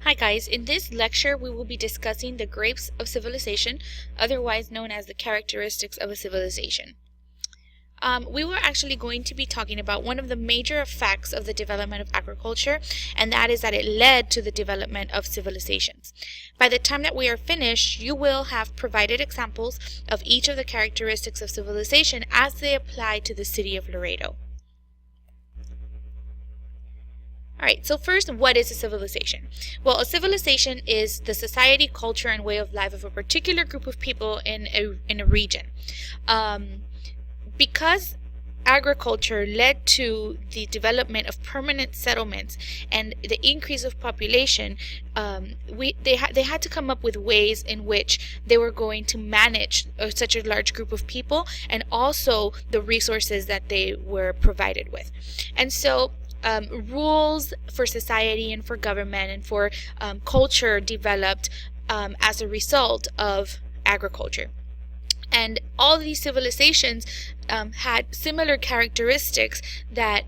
Hi guys, in this lecture we will be discussing the grapes of civilization, otherwise known as the characteristics of a civilization. We were actually going to be talking about one of the major effects of the development of agriculture, and that is that it led to the development of civilizations. By the time that we are finished, you will have provided examples of each of the characteristics of civilization as they apply to the city of Laredo. Alright, so first, what is a civilization? Well, a civilization is the society, culture, and way of life of a particular group of people in a region. Because agriculture led to the development of permanent settlements and the increase of population, they had to come up with ways in which they were going to manage such a large group of people and also the resources that they were provided with. And so rules for society and for government and for culture developed as a result of agriculture. And all these civilizations had similar characteristics that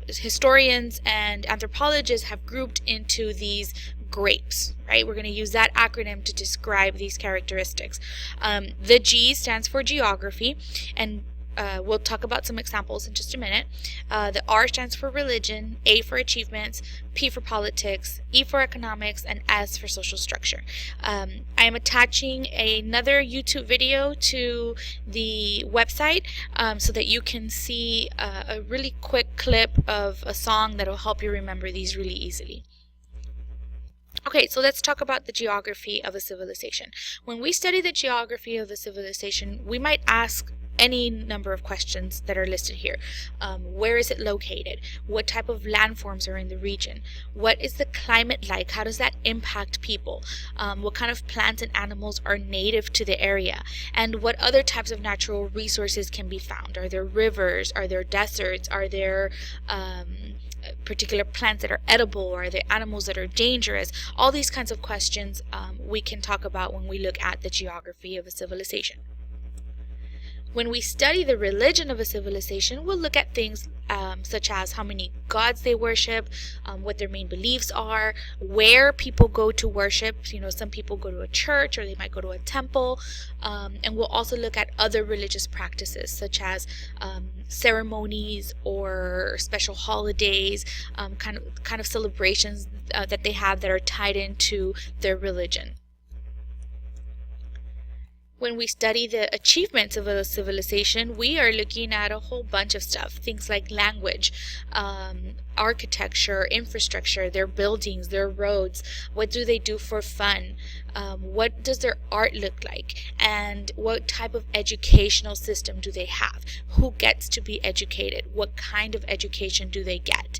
historians and anthropologists have grouped into these grapes, right? We're going to use that acronym to describe these characteristics. The G stands for geography, and we'll talk about some examples in just a minute. The R stands for religion, A for achievements, P for politics, E for economics, and S for social structure. I am attaching another YouTube video to the website so that you can see a really quick clip of a song that will help you remember these really easily. Okay, so let's talk about the geography of a civilization. When we study the geography of a civilization, we might ask any number of questions that are listed here. Where is it located? What type of landforms are in the region? What is the climate like? How does that impact people? What kind of plants and animals are native to the area? And what other types of natural resources can be found? Are there rivers? Are there deserts? Are there particular plants that are edible, or are there animals that are dangerous? All these kinds of questions we can talk about when we look at the geography of a civilization. When we study the religion of a civilization, we'll look at things such as how many gods they worship, what their main beliefs are, where people go to worship. You know, some people go to a church or they might go to a temple. And we'll also look at other religious practices such as ceremonies or special holidays, kind of celebrations that they have that are tied into their religion. When we study the achievements of a civilization, we are looking at a whole bunch of stuff. Things like language, architecture, infrastructure, their buildings, their roads. What do they do for fun? What does their art look like? And what type of educational system do they have? Who gets to be educated? What kind of education do they get?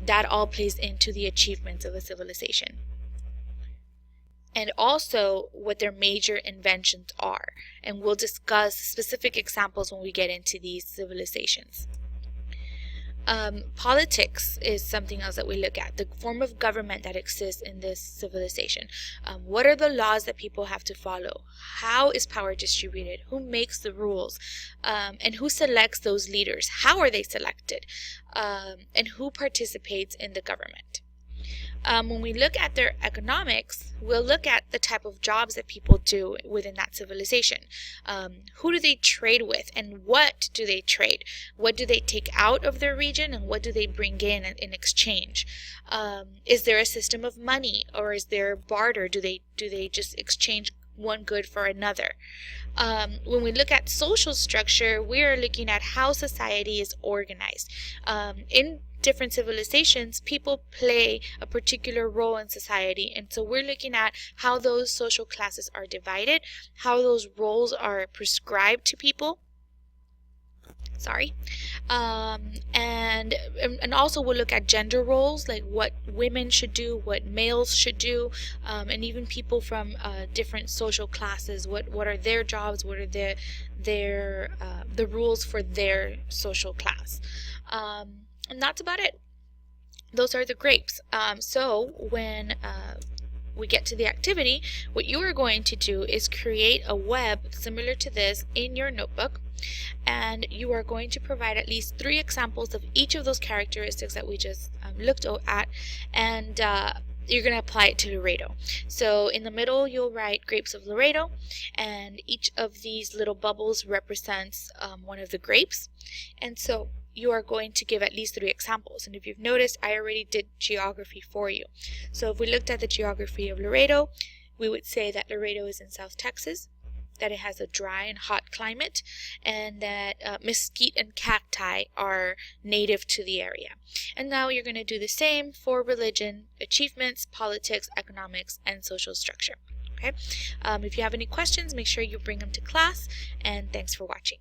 That all plays into the achievements of a civilization. And also what their major inventions are. And we'll discuss specific examples when we get into these civilizations. Politics is something else that we look at, the form of government that exists in this civilization. What are the laws that people have to follow? How is power distributed? Who makes the rules? And who selects those leaders? How are they selected? And who participates in the government? When we look at their economics, we'll look at the type of jobs that people do within that civilization. Who do they trade with, and what do they trade? What do they take out of their region, and what do they bring in exchange? Is there a system of money, or is there barter? Do they just exchange one good for another? When we look at social structure, we are looking at how society is organized. In different civilizations, people play a particular role in society, and so we're looking at how those social classes are divided, how those roles are prescribed to people. And also we'll look at gender roles, like what women should do, what males should do, and even people from different social classes. What are their jobs? What are the rules for their social class? And that's about it. Those are the grapes. So when we get to the activity, what you are going to do is create a web similar to this in your notebook, and you are going to provide at least 3 examples of each of those characteristics that we just looked at, and you're going to apply it to Laredo. So in the middle you'll write grapes of Laredo, and each of these little bubbles represents one of the grapes. And so you are going to give at least 3 examples. And if you've noticed, I already did geography for you. So if we looked at the geography of Laredo, we would say that Laredo is in South Texas, that it has a dry and hot climate, and that mesquite and cacti are native to the area. And now you're going to do the same for religion, achievements, politics, economics, and social structure. Okay. If you have any questions, make sure you bring them to class, and thanks for watching.